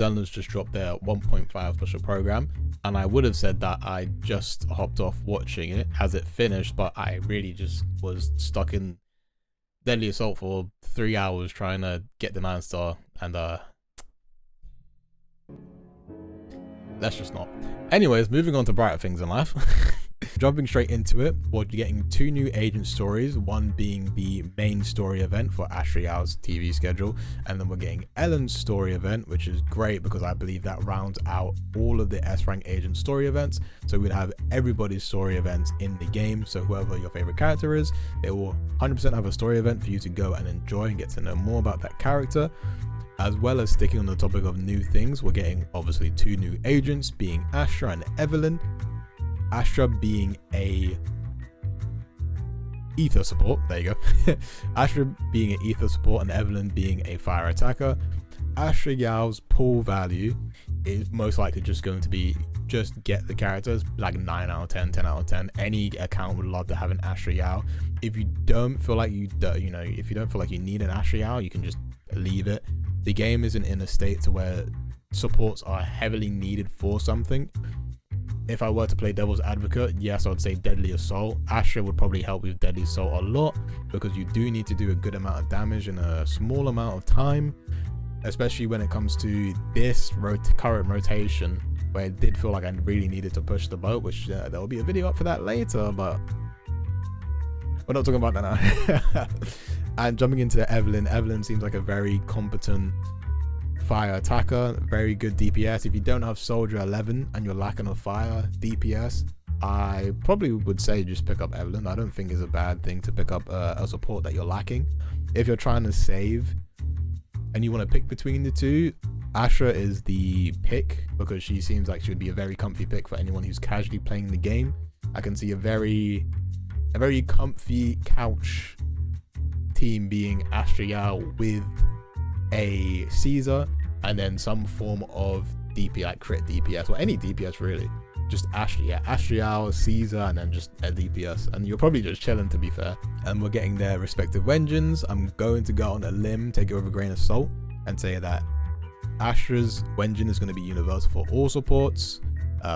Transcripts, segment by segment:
Zenless just dropped their 1.5 special program, and I would have said that I just hopped off watching it as it finished, but I really just was stuck in Deadly Assault for 3 hours trying to get the 9-star, and let's just not. Anyways, moving on to brighter things in life. Jumping straight into it, we're getting 2 new agent stories, one being the main story event for Ashley Yau's TV schedule, and then we're getting Ellen's story event, which is great because I believe that rounds out all of the S-rank agent story events. So we'd have everybody's story events in the game, so whoever your favorite character is, they will 100% have a story event for you to go and enjoy and get to know more about that character. As well as sticking on the topic of new things, we're getting obviously 2 new agents, being Astra and Evelyn. Astra being a ether support, there you go. Astra being an ether support and Evelyn being a fire attacker. Ashley Yau's pull value is most likely just going to be just get the characters, like 9 out of 10, 10 out of 10. Any account would love to have an Ashley Yau. If you don't feel like if you don't feel like you need an Ashley Yau, you can just leave it. The game isn't in a state to where supports are heavily needed for something. If I were to play devil's advocate, yes, I would say Deadly Assault. Astra would probably help with Deadly Assault a lot because you do need to do a good amount of damage in a small amount of time, especially when it comes to this current rotation, where it did feel like I really needed to push the boat, which there will be a video up for that later, but we're not talking about that now. And jumping into Evelyn, Evelyn seems like a very competent fire attacker, very good DPS. If you don't have Soldier 11 and you're lacking a fire DPS, I probably would say just pick up Evelyn. I don't think it's a bad thing to pick up a support that you're lacking. If you're trying to save and you want to pick between the two, Astra is the pick because she seems like she would be a very comfy pick for anyone who's casually playing the game. I can see a very comfy couch team being Astra Yau with a Caesar and then some form of DP, like crit DPS or any DPS really. Just Astra Yau, Caesar, and then just a DPS, and you're probably just chilling, to be fair. And we're getting their respective engines. I'm going to go on a limb, take it with a grain of salt, and say that Astra's engine is going to be universal for all supports,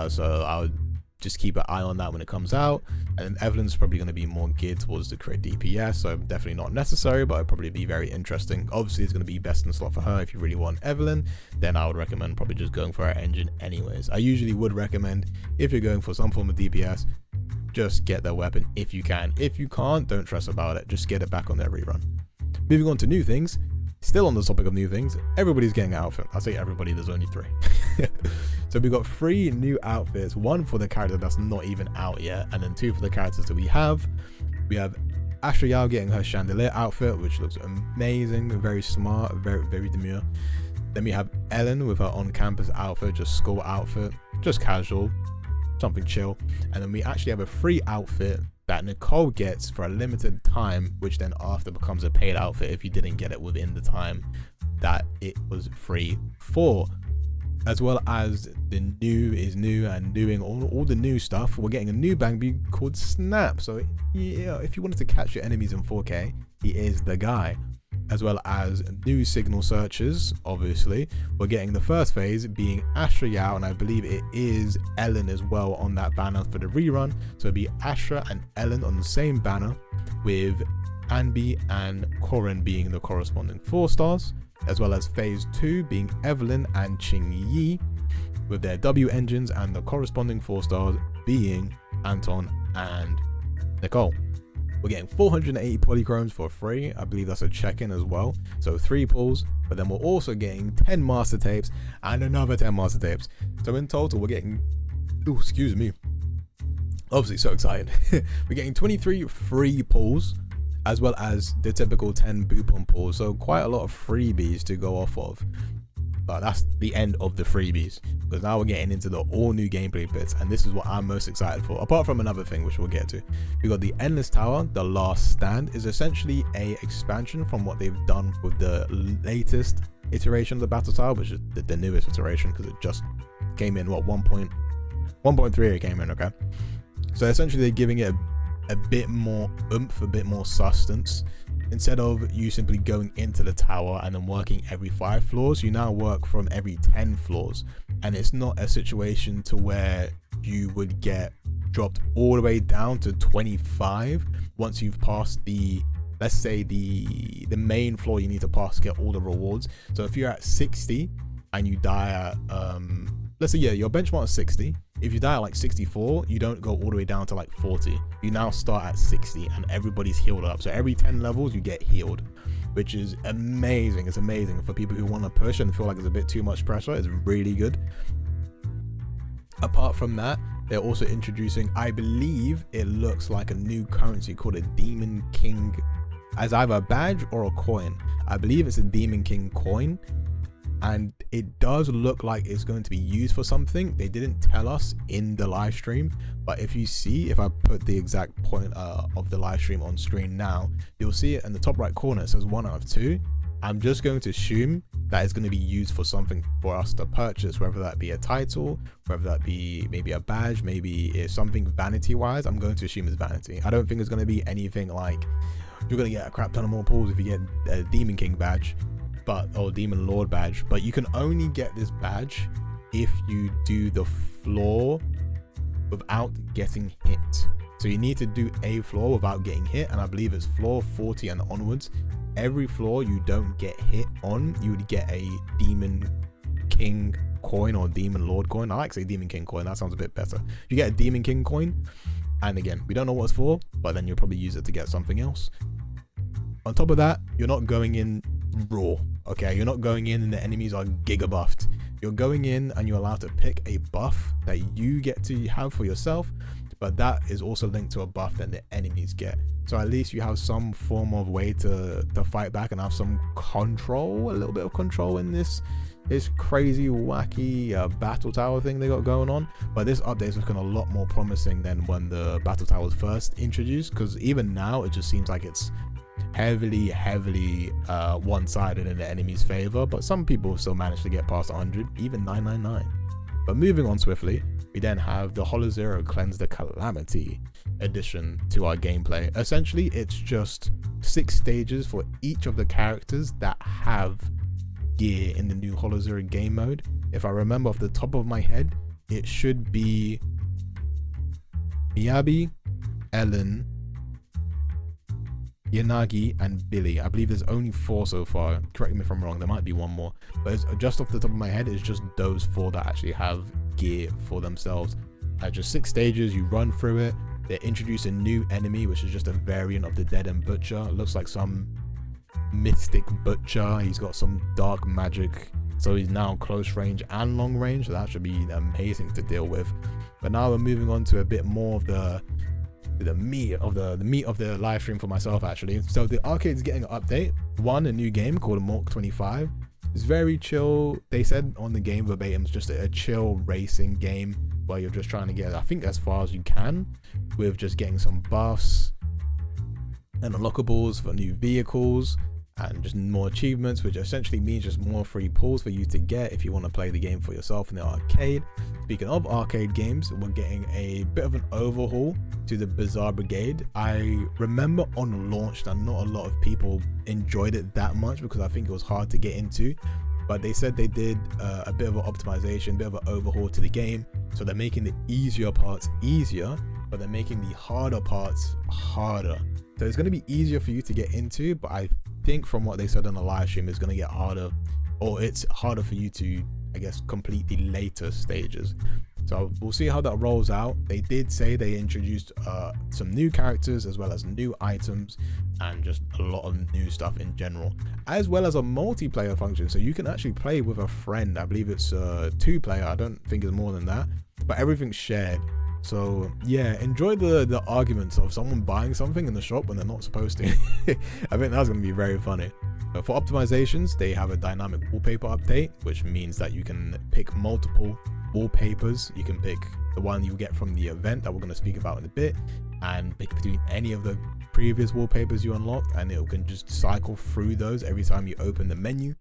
so I would just keep an eye on that when it comes out. And then Evelyn's probably going to be more geared towards the crit DPS, so definitely not necessary, but it'd probably be very interesting. Obviously it's going to be best in slot for her. If you really want Evelyn, then I would recommend probably just going for her engine anyways. I usually would recommend, if you're going for some form of DPS, just get their weapon if you can. If you can't, don't stress about it, just get it back on their rerun. Moving on to new things, still on the topic of new things, everybody's getting an outfit. I say everybody, there's only 3. So we've got 3 new outfits, 1 for the character that's not even out yet, and then 2 for the characters that we have. We have Astra Yau getting her chandelier outfit, which looks amazing, very smart, very demure. Then we have Ellen with her on-campus outfit, just school outfit, just casual, something chill. And then we actually have a free outfit that Nicole gets for a limited time, which then after becomes a paid outfit if you didn't get it within the time that it was free for. As well as the new is new and doing all the new stuff, we're getting a new bang called Snap. So yeah, if you wanted to catch your enemies in 4K, he is the guy. As well as new signal searches, obviously. We're getting the first phase being Astra Yau, and I believe it is Ellen as well on that banner for the rerun. So it'll be Astra and Ellen on the same banner, with Anbi and Corin being the corresponding 4 stars. As well as phase 2 being Evelyn and Ching Yi with their W engines, and the corresponding 4 stars being Anton and Nicole. We're getting 480 polychromes for free. I believe that's a check-in as well. So 3 pulls, but then we're also getting 10 master tapes and another 10 master tapes. So in total, we're getting, oh, excuse me, obviously so excited. We're getting 23 free pulls, as well as the typical 10 Boopon pulls. So quite a lot of freebies to go off of. But that's the end of the freebies, because now we're getting into the all new gameplay bits, and this is what I'm most excited for, apart from another thing which we'll get to. We got the Endless Tower. The Last Stand is essentially a expansion from what they've done with the latest iteration of the Battle Tower, which is the newest iteration, because it just came in, what, 1.3 it came in, okay? So essentially they're giving it a bit more oomph, a bit more substance, instead of you simply going into the tower and then working every 5 floors, you now work from every 10 floors. And it's not a situation to where you would get dropped all the way down to 25 once you've passed the, let's say the main floor you need to pass to get all the rewards. So if you're at 60 and you die at let's say, yeah, your benchmark is 60. If you die at like 64, you don't go all the way down to like 40. You now start at 60 and everybody's healed up. So every 10 levels you get healed, which is amazing. It's amazing for people who want to push and feel like there's a bit too much pressure. It's really good. Apart from that, they're also introducing, I believe it looks like a new currency called a Demon King, as either a badge or a coin. I believe it's a Demon King coin, and it does look like it's going to be used for something. They didn't tell us in the live stream, but if you see, if I put the exact point of the live stream on screen now, you'll see it in the top right corner. It says 1 out of 2. I'm just going to assume that it's going to be used for something for us to purchase, whether that be a title, whether that be maybe a badge, maybe it's something vanity wise. I'm going to assume it's vanity. I don't think it's going to be anything like you're going to get a crap ton of more pulls if you get a Demon King badge, or Demon Lord badge. But you can only get this badge if you do the floor without getting hit. So you need to do a floor without getting hit, and I believe it's floor 40 and onwards. Every floor you don't get hit on, you would get a Demon King coin or Demon Lord coin. I like to say Demon King coin, that sounds a bit better. You get a Demon King coin, and again, we don't know what it's for, but then you'll probably use it to get something else. On top of that, you're not going in raw, okay? You're not going in and the enemies are giga buffed. You're going in and you're allowed to pick a buff that you get to have for yourself, but that is also linked to a buff that the enemies get. So at least you have some form of way to fight back and have some control, a little bit of control in this crazy wacky battle tower thing they got going on. But this update is looking a lot more promising than when the battle tower was first introduced, because even now it just seems like it's heavily one-sided in the enemy's favor, but some people still manage to get past 100, even 999. But moving on swiftly, we then have the Hollow Zero Cleanse the Calamity addition to our gameplay. Essentially, it's just 6 stages for each of the characters that have gear in the new Hollow Zero game mode. If I remember off the top of my head, it should be Miyabi, Ellen, Yanagi, and Billy. I believe there's only 4 so far. Correct me if I'm wrong, there might be one more, but it's just off the top of my head, it's just those 4 that actually have gear for themselves. Just 6 stages, you run through it. They introduce a new enemy, which is just a variant of the Dead End Butcher. It looks like some mystic butcher. He's got some dark magic, so he's now close range and long range, so that should be amazing to deal with. But now we're moving on to a bit more of the meat of the live stream for myself, actually. So the arcade is getting an update. A new game called Mork 25. It's very chill. They said on the game verbatim, it's just a chill racing game where you're just trying to get, I think, as far as you can with just getting some buffs and unlockables for new vehicles and just more achievements, which essentially means just more free pulls for you to get if you want to play the game for yourself in the arcade. Speaking of arcade games, we're getting a bit of an overhaul to the Bizarre Brigade. I remember on launch that not a lot of people enjoyed it that much because I think it was hard to get into, but they said they did a bit of an optimization, a bit of an overhaul to the game. So they're making the easier parts easier, but they're making the harder parts harder. So it's going to be easier for you to get into, but I think from what they said on the live stream, it's going to get harder, or it's harder for you to, I guess, complete the later stages. So we'll see how that rolls out. They did say they introduced some new characters as well as new items and just a lot of new stuff in general, as well as a multiplayer function. So you can actually play with a friend. I believe it's 2-player. I don't think it's more than that, but everything's shared. So yeah, enjoy the arguments of someone buying something in the shop when they're not supposed to. I think that's going to be very funny. But for optimizations, they have a dynamic wallpaper update, which means that you can pick multiple wallpapers. You can pick the one you get from the event that we're going to speak about in a bit, and pick between any of the previous wallpapers you unlocked, and it can just cycle through those every time you open the menu.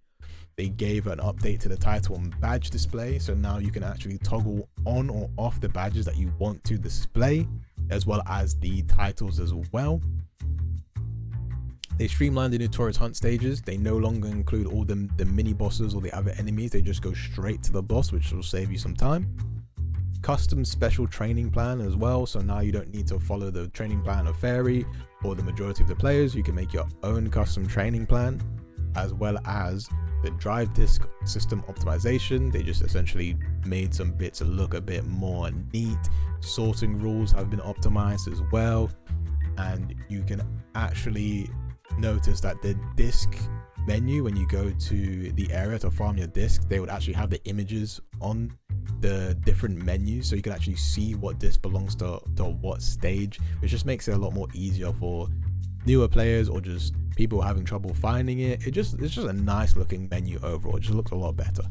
They gave an update to the title and badge display, so now you can actually toggle on or off the badges that you want to display, as well as the titles as well. They streamlined the notorious hunt stages. They no longer include all the mini bosses or the other enemies. They just go straight to the boss, which will save you some time. Custom special training plan as well, so now you don't need to follow the training plan of Fairy or the majority of the players. You can make your own custom training plan, as well as the drive disc system optimization. They just essentially made some bits look a bit more neat. Sorting rules have been optimized as well, and you can actually notice that the disc menu, when you go to the area to farm your disc, they would actually have the images on the different menus, so you can actually see what disc belongs to what stage, which just makes it a lot more easier for newer players or just people having trouble finding it. It's just a nice looking menu overall. It just looks a lot better.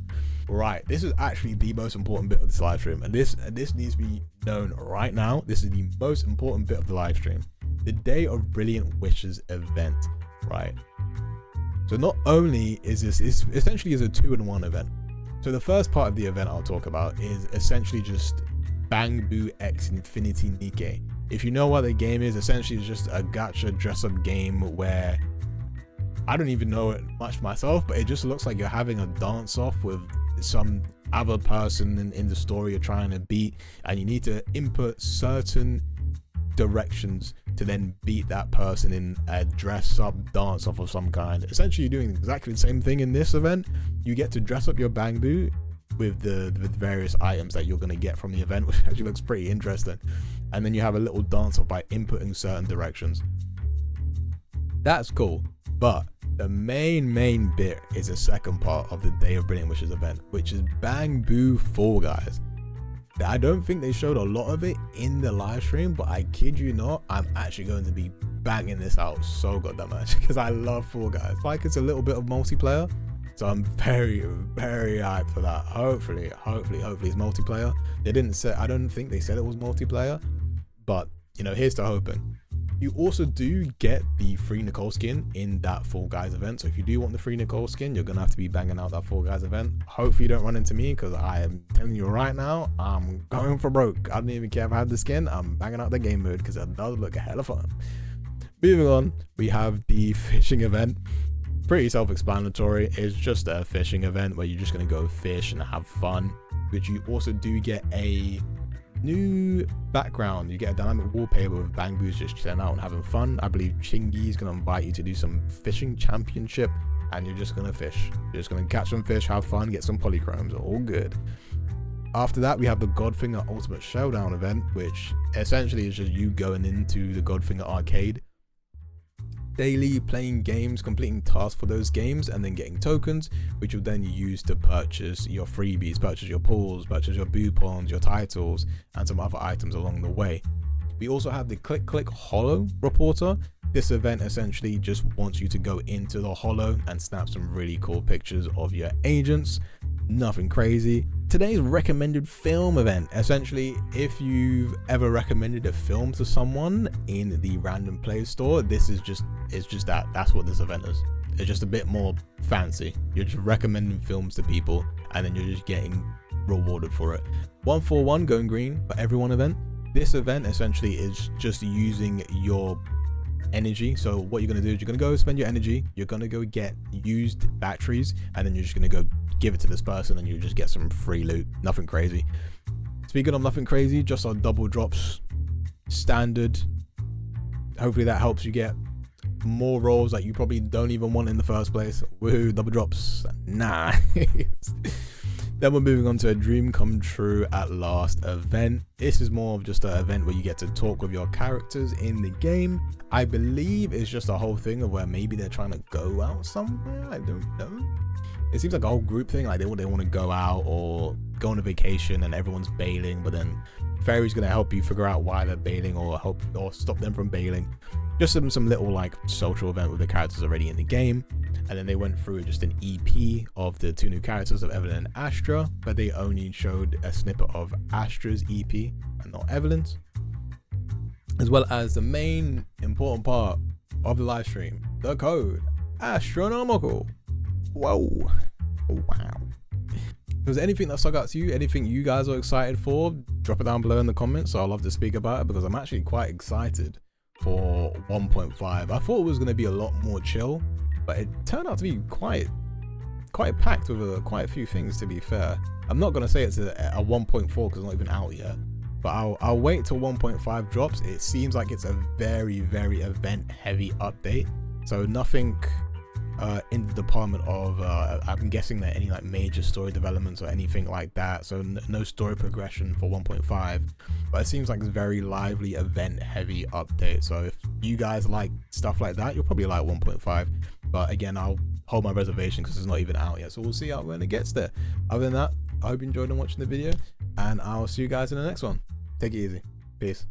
Right, this is actually the most important bit of this live stream, and this needs to be known right now. This is the most important bit of the live stream. The Day of Brilliant Wishes event, right? So not only is this, it's essentially is a 2-in-1 event. So the first part of the event I'll talk about is essentially just Bang Boo X Infinity Nikke. If you know what the game is, essentially it's just a gacha dress-up game where I don't even know it much myself, but it just looks like you're having a dance-off with some other person in the story you're trying to beat, and you need to input certain directions to then beat that person in a dress-up dance-off of some kind. Essentially, you're doing exactly the same thing in this event. You get to dress up your Bang Boo with the various items that you're going to get from the event, which actually looks pretty interesting. And then you have a little dance-off by inputting certain directions. That's cool, but the main bit is the second part of the Day of Brilliant Wishes event, which is Bang Boo Fall Guys. I don't think they showed a lot of it in the live stream, but I kid you not, I'm actually going to be banging this out so goddamn much because I love Fall Guys. Like, it's a little bit of multiplayer, so I'm very hyped for that. Hopefully it's multiplayer. They didn't say, I don't think they said it was multiplayer, but you know, here's to hoping. You also do get the free Nicole skin in that Fall Guys event. So if you do want the free Nicole skin, you're gonna have to be banging out that Fall Guys event. Hopefully you don't run into me, because I am telling you right now, I'm going for broke. I don't even care if I have the skin. I'm banging out the game mode because it does look a hell of fun. Moving on, we have the fishing event. Pretty self-explanatory. It's just a fishing event where you're just gonna go fish and have fun. But you also do get a new background. You get a dynamic wallpaper with Bang Boos just chilling out and having fun. I believe Chingy is going to invite you to do some fishing championship, and you're just going to fish. You're just going to catch some fish, have fun, get some polychromes. All good. After that, we have the Godfinger Ultimate Showdown event, which essentially is just you going into the Godfinger arcade daily, playing games, completing tasks for those games, and then getting tokens, which you'll then use to purchase your freebies, purchase your pools, purchase your boopons, your titles, and some other items along the way. We also have the Click Holo Reporter. This event essentially just wants you to go into the holo and snap some really cool pictures of your agents. Nothing crazy. Today's recommended film event. Essentially, if you've ever recommended a film to someone in the random play store, this is just, it's just that's what this event is. It's just a bit more fancy. You're just recommending films to people, and then you're just getting rewarded for it. 141 Going Green for Everyone event. This event essentially is just using your energy. So what you're going to do is you're going to go spend your energy, you're going to go get used batteries, and then you're just going to go give it to this person, and you just get some free loot. Nothing crazy. Speaking of nothing crazy, just our double drops, standard. Hopefully that helps you get more rolls that you probably don't even want in the first place. Woohoo, double drops. Nice. Then we're moving on to a Dream Come True at Last event. This is more of just an event where you get to talk with your characters in the game. I believe it's just a whole thing of where maybe they're trying to go out somewhere. I don't know. It seems like a whole group thing, like they want to go out or go on a vacation and everyone's bailing, but then Fairy's going to help you figure out why they're bailing or help or stop them from bailing. Just some little like social event with the characters already in the game. And then they went through just an EP of the two new characters of Evelyn and Astra, but they only showed a snippet of Astra's EP and not Evelyn's. As well as the main important part of the live stream, the code Astronomical. Whoa. Wow. If there's anything that stuck out to you, anything you guys are excited for, drop it down below in the comments. So I'd love to speak about it because I'm actually quite excited for 1.5. I thought it was going to be a lot more chill, but it turned out to be quite packed with quite a few things, to be fair. I'm not going to say it's a 1.4 because it's not even out yet, but I'll wait till 1.5 drops. It seems like it's a very event heavy update, so nothing in the department of I'm guessing that any like major story developments or anything like that, so no story progression for 1.5, but it seems like it's very lively event heavy update. So if you guys like stuff like that, you'll probably like 1.5, but again, I'll hold my reservation because it's not even out yet, so we'll see out when it gets there. Other than that, I hope you enjoyed watching the video, and I'll see you guys in the next one. Take it easy. Peace.